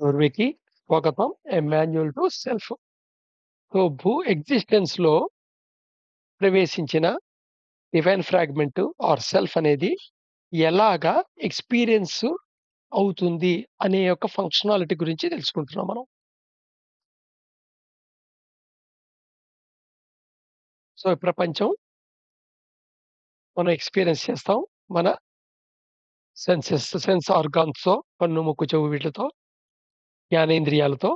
పూర్వీకి స్వాగతం. A manual to self. So, భూ ఎగ్జిస్టెన్స్‌లో ప్రవేశించిన డివైన్ ఫ్రాగ్మెంట్ ఆర్ సెల్ఫ్ అనేది ఎలాగా ఎక్స్‌పీరియన్స్ అవుతుంది అనే యొక్క ఫంక్షనాలిటీ గురించి తెలుసుకుంటున్నాం మనం. సో, ఈ ప్రపంచం మనం ఎక్స్‌పీరియన్స్ చేస్తాం. మన సెన్స్ ఆర్గాన్స్‌తో కన్ను, ముక్కు, చెవు వీటిలతో, జ్ఞానేంద్రియాలతో.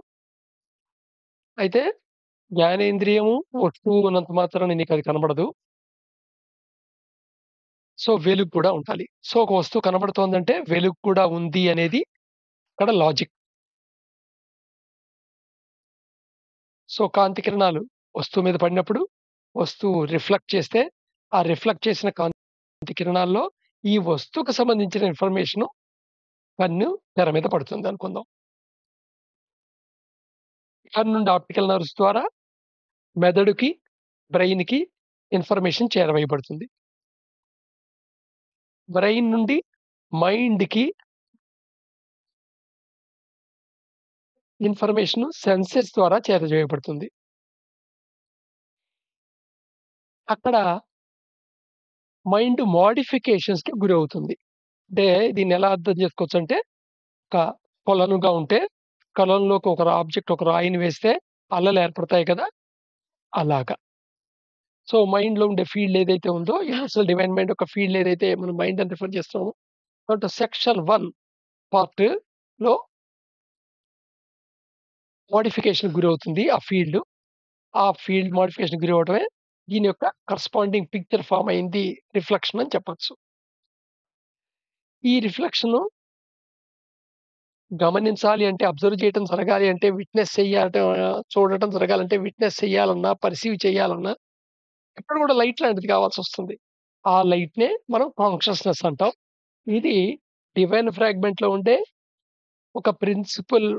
అయితే జ్ఞానేంద్రియము వస్తువు ఉన్నంత మాత్రాన నీకది కనబడదు. సో, వెలుగు కూడా ఉండాలి. సో, ఒక వస్తువు కనబడుతోందంటే వెలుగు కూడా ఉంది అనేది ఇక్కడ లాజిక్. సో, కాంతి కిరణాలు వస్తువు మీద పడినప్పుడు, వస్తువు రిఫ్లెక్ట్ చేస్తే, ఆ రిఫ్లెక్ట్ చేసిన కాంతి కిరణాల్లో ఈ వస్తువుకు సంబంధించిన ఇన్ఫర్మేషను కన్ను తెర మీద పడుతుందనుకుందాం. కన్ను నుండి ఆప్టికల్ నర్వ్స్ ద్వారా మెదడుకి, బ్రెయిన్‌కి ఇన్ఫర్మేషన్ చేరవేయబడుతుంది. బ్రెయిన్ నుండి మైండ్‌కి ఇన్ఫర్మేషను సెన్సెస్ ద్వారా చేరవేయబడుతుంది. అక్కడ మైండ్ మోడిఫికేషన్స్‌కి గురవుతుంది. అంటే దీన్నెలా అర్థం చేసుకోవచ్చంటే, ఒక కొలనుగా ఉంటే, కొలనులోకి ఒక ఆబ్జెక్ట్ ఒక రాయిని వేస్తే అలలు ఏర్పడతాయి కదా! అలాగా. సో, మైండ్‌లో ఉండే ఫీల్డ్ ఏదైతే ఉందో, యూనివర్సల్ డివైన్ మైండ్ యొక్క ఫీల్డ్ ఏదైతే మనం మైండ్ అని రిఫర్ చేస్తున్నామో, దాంట్లో సెక్షన్ 1 పార్ట్‌లో మోడిఫికేషన్‌కి గురవుతుంది ఆ ఫీల్డ్. ఆ ఫీల్డ్ మోడిఫికేషన్‌కి గురవ్వడమే దీని యొక్క కరస్పాండింగ్ పిక్చర్ ఫార్మ్ అయింది రిఫ్లెక్షన్ అని చెప్పొచ్చు. ఈ రిఫ్లెక్షను గమనించాలి అంటే, అబ్జర్వ్ చేయటం జరగాలి అంటే, విట్‌నెస్ చెయ్యటం చూడటం జరగాలంటే, విట్‌నెస్ చెయ్యాలన్నా, పర్సీవ్ చేయాలన్నా, ఇక్కడ కూడా లైట్ లాంటిది కావాల్సొస్తుంది. ఆ లైట్‌నే మనం కాన్షియస్‌నెస్ అంటాం. ఇది డివైన్ ఫ్రాగ్మెంట్‌లో ఉండే ఒక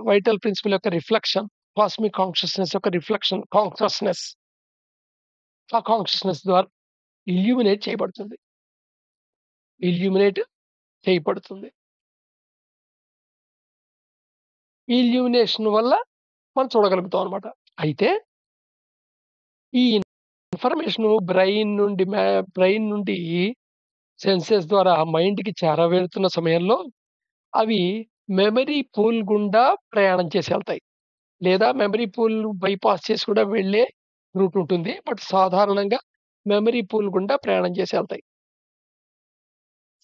వైటల్ ప్రిన్సిపల్ యొక్క రిఫ్లెక్షన్. కాస్మిక్ కాన్షియస్‌నెస్ యొక్క రిఫ్లెక్షన్ కాన్షియస్‌నెస్. ఆ కాన్షియస్‌నెస్ ద్వారా ఇల్యూమినేట్ చేయబడుతుంది. ఇల్యూమినేట్ చేయబడుతుంది. ఈ ఇల్యూమినేషన్ వల్ల మనం చూడగలుగుతాం అన్నమాట. అయితే ఈ ఇన్ఫర్మేషను బ్రెయిన్ నుండి సెన్సెస్ ద్వారా మైండ్‌కి చేరవేరుతున్న సమయంలో అవి మెమరీ పూల్ గుండా ప్రయాణం చేసి ఎళ్తాయి. లేదా మెమరీ పూల్ బైపాస్ చేసి కూడా వెళ్ళే రూట్ ఉంటుంది. బట్ సాధారణంగా మెమరీ పూల్ గుండా ప్రయాణం చేసి ఎళ్తాయి.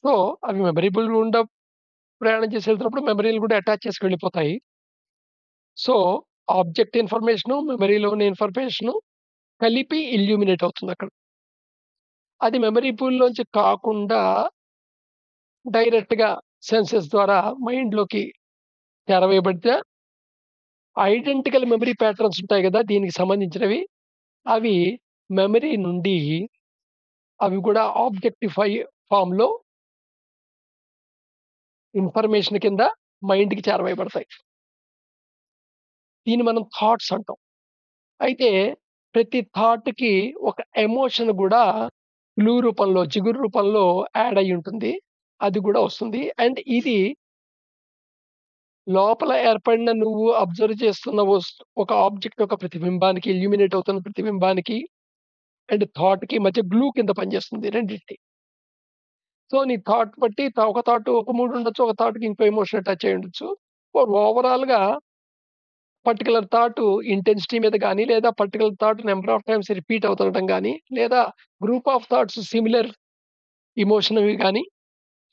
సో, అవి మెమరీ పూల్ గుండా ప్రయాణం చేసి ఎళ్తున్నప్పుడు మెమరీలు కూడా అటాచ్ చేసుకొని వెళ్ళిపోతాయి. సో, ఆబ్జెక్ట్ ఇన్ఫర్మేషను, మెమరీలోని ఇన్ఫర్మేషను కలిపి ఇల్యూమినేట్ అవుతుందక్కడ. అది మెమరీ పూల్‌లోంచి కాకుండా డైరెక్ట్‌గా సెన్సెస్ ద్వారా మైండ్‌లోకి చేరవేయబడితే ఐడెంటికల్ మెమరీ ప్యాటర్న్స్ ఉంటాయి గదా! దీనికి సంబంధించినవి. అవి మెమరీ నుండి అవి గూడా ఆబ్జెక్టిఫై ఫార్మ్‌లో ఇన్ఫర్మేషన్ కింద మైండ్‌కి చేరవేయబడతాయి. దీన్ని మనం థాట్స్ అంటాం. అయితే ప్రతి థాట్‌కి ఒక ఎమోషన్ గూడా క్లూ రూపంలో, జిగురు రూపంలో యాడ్ అయ్యుంటుంది. అది గూడా వస్తుంది. అండ్ ఇది లోపల ఏర్పడిన నువ్వు అబ్జర్వ్ చేస్తున్న ఒక ఆబ్జెక్ట్ యొక్క ప్రతిబింబానికి, ఇల్యూమినేట్ అవుతున్న ప్రతిబింబానికి అండ్ థాట్‌కి మధ్య గ్లూ కింద పనిచేస్తుంది రెండిటికి. సో, నీ థాట్ బట్టి ఒక థాట్ ఒక మూడ్ ఉండొచ్చు. ఒక థాట్‌కి ఇంకో ఎమోషన్ అటాచ్ అయ్యి ఉండొచ్చు. ఓవరాల్‌గా పర్టిక్యులర్ థాట్ ఇంటెన్సిటీ మీద గాని, లేదా particular thought number of times repeat అవుతుండటం గాని, లేదా గ్రూప్ ఆఫ్ థాట్స్ సిమిలర్ ఎమోషన్‌వి గాని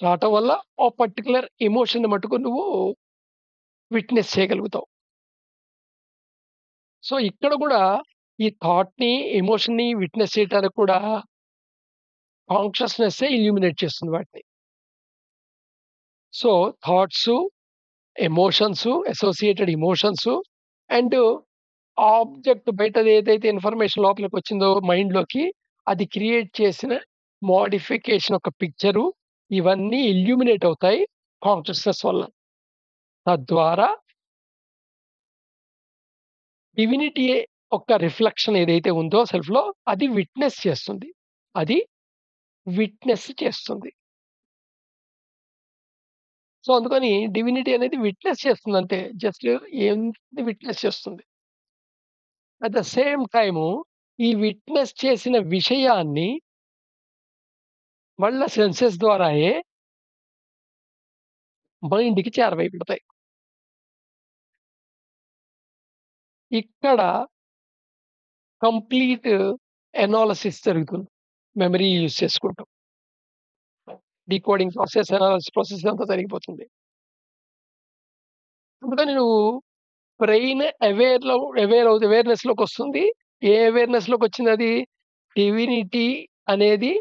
రావటం వల్ల, ఓ పర్టిక్యులర్ ఎమోషన్‌ని మట్టుకు నువ్వు విట్‌నెస్ చేయగలుగుతావు. సో, ఇక్కడ గూడా ఈ థాట్‌ని, ఎమోషన్‌ని విట్‌నెస్ చేయటానికి కూడా కాన్షియస్‌నెస్సే ఇల్యూమినేట్ చేస్తుంది వాటిని. So, thoughts, ఎమోషన్సు, associated ఎమోషన్సు and object బయటది ఏదైతే ఇన్ఫర్మేషన్ లోపలికొచ్చిందో మైండ్‌లోకి, అది క్రియేట్ చేసిన మోడిఫికేషన్ ఒక పిక్చరు, ఇవన్నీ ఇల్యూమినేట్ అవుతాయి కాన్షియస్‌నెస్ వల్ల. తద్వారా డివినిటీ యొక్క రిఫ్లెక్షన్ ఏదైతే ఉందో సెల్ఫ్‌లో అది విట్‌నెస్ చేస్తుంది. అది విట్‌నెస్ చేస్తుంది. సో, అందుకని డివినిటీ అనేది విట్‌నెస్ చేస్తుందంతే. జస్ట్ ఏంది విట్‌నెస్ చేస్తుంది. అట్ ద సేమ్ టైము ఈ విట్‌నెస్ చేసిన విషయాన్ని మళ్ళా సెన్సెస్ ద్వారాయే మైండ్‌కి చేరవేయబడతాయి. ఇక్కడ కంప్లీట్ ఎనాలిసిస్ జరుగుతుంది. మెమరీ యూజ్ చేసుకుంటూ. డీకోడింగ్ ప్రాసెస్, అనాలిసిస్ ప్రాసెస్ ఇదంతా జరిగిపోతుంది. అందుకని నువ్వు బ్రెయిన్ అవేర్‌నెస్‌లోకొస్తుంది. ఏ అవేర్‌నెస్‌లోకొచ్చిందది? డివినిటీ అనేది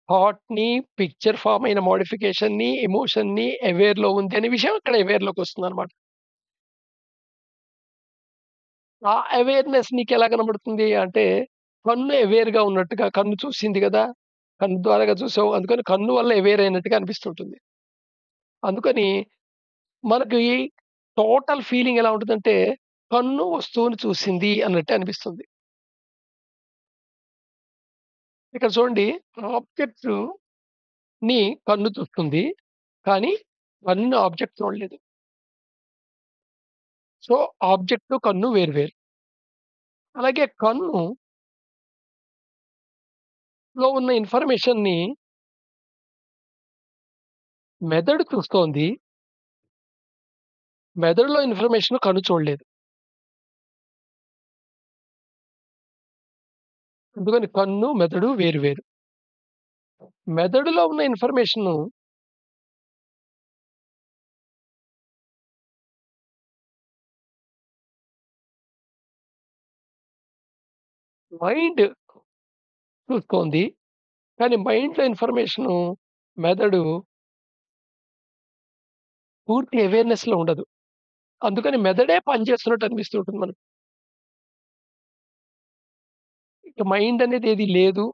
థాట్‌ని, పిక్చర్ ఫార్మ్ అయిన మోడిఫికేషన్‌ని, ఎమోషన్‌ని అవేర్‌లో ఉంది అనే విషయం ఇక్కడ అవేర్‌లోకొస్తుందనమాట. ఆ అవేర్‌నెస్ నీకెలా కనబడుతుంది అంటే, కన్ను అవేర్‌గా ఉన్నట్టుగా కన్ను చూసింది గదా! కన్ను ద్వారాగా చూసావు. అందుకని కన్ను వల్ల అవేర్ అయినట్టుగా అనిపిస్తుంటుంది. అందుకని మనకి టోటల్ ఫీలింగ్ ఎలా ఉంటదంటే, కన్ను వస్తువుని చూసింది అన్నట్టే అనిపిస్తుంది. ఇక్కడ చూడండి ఆబ్జెక్ట్‌ని కన్ను చూస్తుంది. కానీ కన్ను ఆబ్జెక్ట్ చూడలేదు. సో, ఆబ్జెక్ట్, కన్ను వేరు వేరు. అలాగే కన్నులో ఉన్న ఇన్ఫర్మేషన్‌ని మెదడు చూస్తోంది. మెదడులో ఇన్ఫర్మేషన్ కన్ను చూడలేదు. అందుకని కన్ను, మెదడు వేరు వేరు. మెదడులో ఉన్న ఇన్ఫర్మేషను మైండ్ చూస్తోంది. కానీ మైండ్‌లో ఇన్ఫర్మేషను మెదడు పూర్తి అవేర్‌నెస్‌లో ఉండదు. అందుకని మెదడే పనిచేస్తున్నట్టు అనిపిస్తూ ఉంటుంది మనకు. ఇక మైండ్ అనేది ఏది లేదు.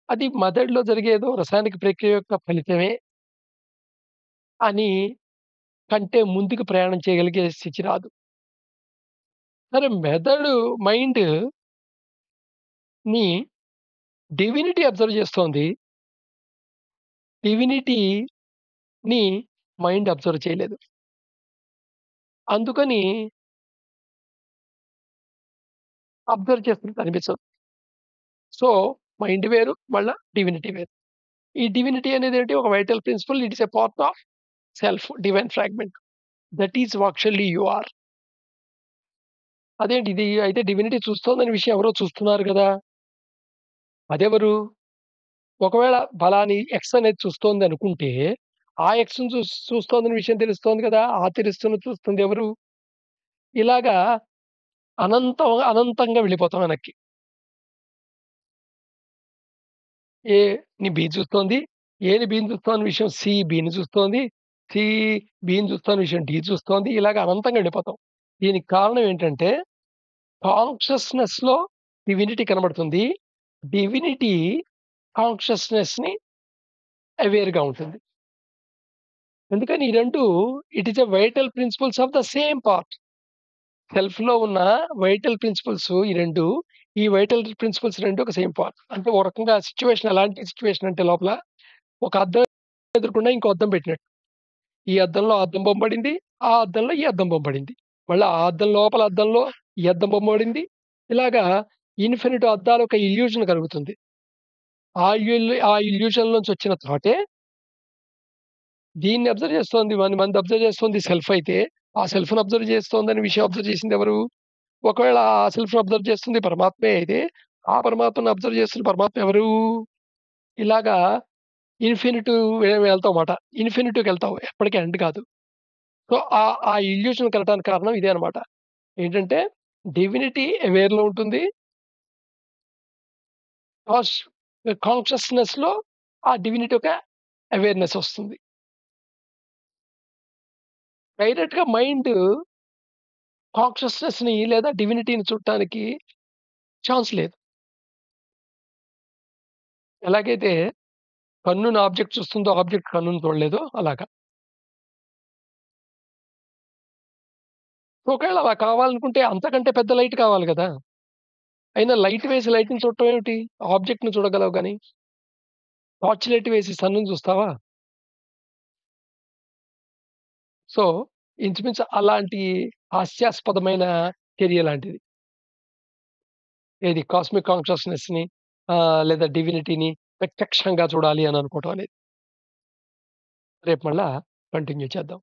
అది మెదడులో జరిగే ఏదో రసాయనిక ప్రక్రియ యొక్క ఫలితమే అని కంటే ముందుకు ప్రయాణం చేయగలిగే స్థితి రాదు. సరే మైండ్‌ని డివినిటీ అబ్జర్వ్ చేస్తోంది. డివినిటీని మైండ్ అబ్జర్వ్ చేయలేదు. అందుకని అబ్జర్వ్ చేస్తున్నట్టు అనిపించదు. సో, మైండ్ వేరు, మళ్ళా డివినిటీ వేరు. ఈ డివినిటీ అనేదేంటి ఒక vital principle. It is a part of self divine fragment. That is actually you are. అదేంటి ఇది అయితే డివినిటీ చూస్తోందనే విషయం ఎవరో చూస్తున్నారు గదా! అదెవరు? ఒకవేళ ఫలాని ఎక్స్ అనేది చూస్తోందనుకుంటే, ఆ ఎక్స్‌ని చూస్తోందనే విషయం తెలుస్తోంది గదా! ఆ చూస్తుంది ఎవరు? ఇలాగా అనంతంగా వెళ్ళిపోతాం వెనక్కి. ఏ ని బి చూస్తోంది. ఏని బిని చూస్తోన్న విషయం సి బిని చూస్తోంది. సి బిని చూస్తున్న విషయం డి చూస్తోంది. ఇలాగ అనంతంగా వెళ్ళిపోతాం. దీనికి కారణం ఏంటంటే, కాన్షియస్‌నెస్‌లో డివినిటీ కనబడుతుంది. డివినిటీ కాన్షియస్‌నెస్‌ని అవేర్‌గా ఉంటుంది. ఎందుకని ఈ 2 it is a vital principles of the same part. సెల్ఫ్‌లో ఉన్న వైటల్ ప్రిన్సిపల్స్ ఈ 2 ఈ వైటల్ ప్రిన్సిపల్స్ 2 ఒక సేమ్ పార్ట్. అంటే ఒక రకంగా సిట్యుయేషన్ ఎలాంటి సిట్యుయేషన్ అంటే లోపల ఒక అద్దం ఎదురుగుండా ఇంకో అద్దం పెట్టినట్టు. ఈ అద్దంలో ఆ అద్దం బొమ్మ పడింది. ఆ అద్దంలో ఈ అద్దం బొమ్మ పడింది. మళ్ళా ఆ అద్దం లోపల అద్దంలో ఈ అద్దం బొమ్మ పడింది. ఇలాగా ఇన్ఫినిట్ అద్దాల యొక్క ఇల్యూజన్ కలుగుతుంది. ఆ ఇల్యూజన్ నుంచి వచ్చిన థాటే దీన్ని అబ్జర్వ్ చేస్తోంది. మనది అబ్జర్వ్ చేస్తుంది సెల్ఫ్ అయితే, ఆ సెల్ఫ్‌ని అబ్జర్వ్ చేస్తోందనే విషయం అబ్జర్వ్ చేసిందెవరు? ఒకవేళ ఆ సెల్ఫ్‌ని అబ్జర్వ్ చేస్తుంది పరమాత్మే అయితే, ఆ పరమాత్మని అబ్జర్వ్ చేస్తున్న పరమాత్మ ఎవరు? ఇలాగా ఇన్ఫినిట్ వెళ్తావు మాట. ఇన్ఫినిట్‌కెళ్తావు. ఎప్పటికి ఎండ్ కాదు. సో, ఆ ఇల్యూషన్ కలగటానికి కారణం ఇదే అన్నమాట. ఏంటంటే డివినిటీ అవేర్‌లో ఉంటుంది. కాష్ కాన్షియస్‌నెస్‌లో ఆ డివినిటీ యొక్క అవేర్‌నెస్ వస్తుంది. డైరెక్ట్‌గా మైండ్ కాన్షియస్‌నెస్‌ని లేదా డివినిటీని చూడటానికి ఛాన్స్ లేదు. ఎలాగైతే కన్నుని ఆబ్జెక్ట్ చూస్తుందో, ఆబ్జెక్ట్ కన్నుని చూడలేదో అలాగా. ఒకవేళ అలా కావాలనుకుంటే అంతకంటే పెద్ద లైట్ కావాలి గదా! అయినా లైట్ వేసి లైట్‌ని చూడటం ఏమిటి? ఆబ్జెక్ట్‌ని చూడగలవు గానీ, టార్చ్ లైట్ వేసి సన్‌ని చూస్తావా? సో, ఇంచుమించు అలాంటి హాస్యాస్పదమైన చర్య లాంటిది. ఏది కాస్మిక్ కాన్షియస్‌నెస్‌ని లేదా డివినిటీని ప్రత్యక్షంగా చూడాలి అని అనుకోవటం అనేది. రేపు మళ్ళా కంటిన్యూ చేద్దాం.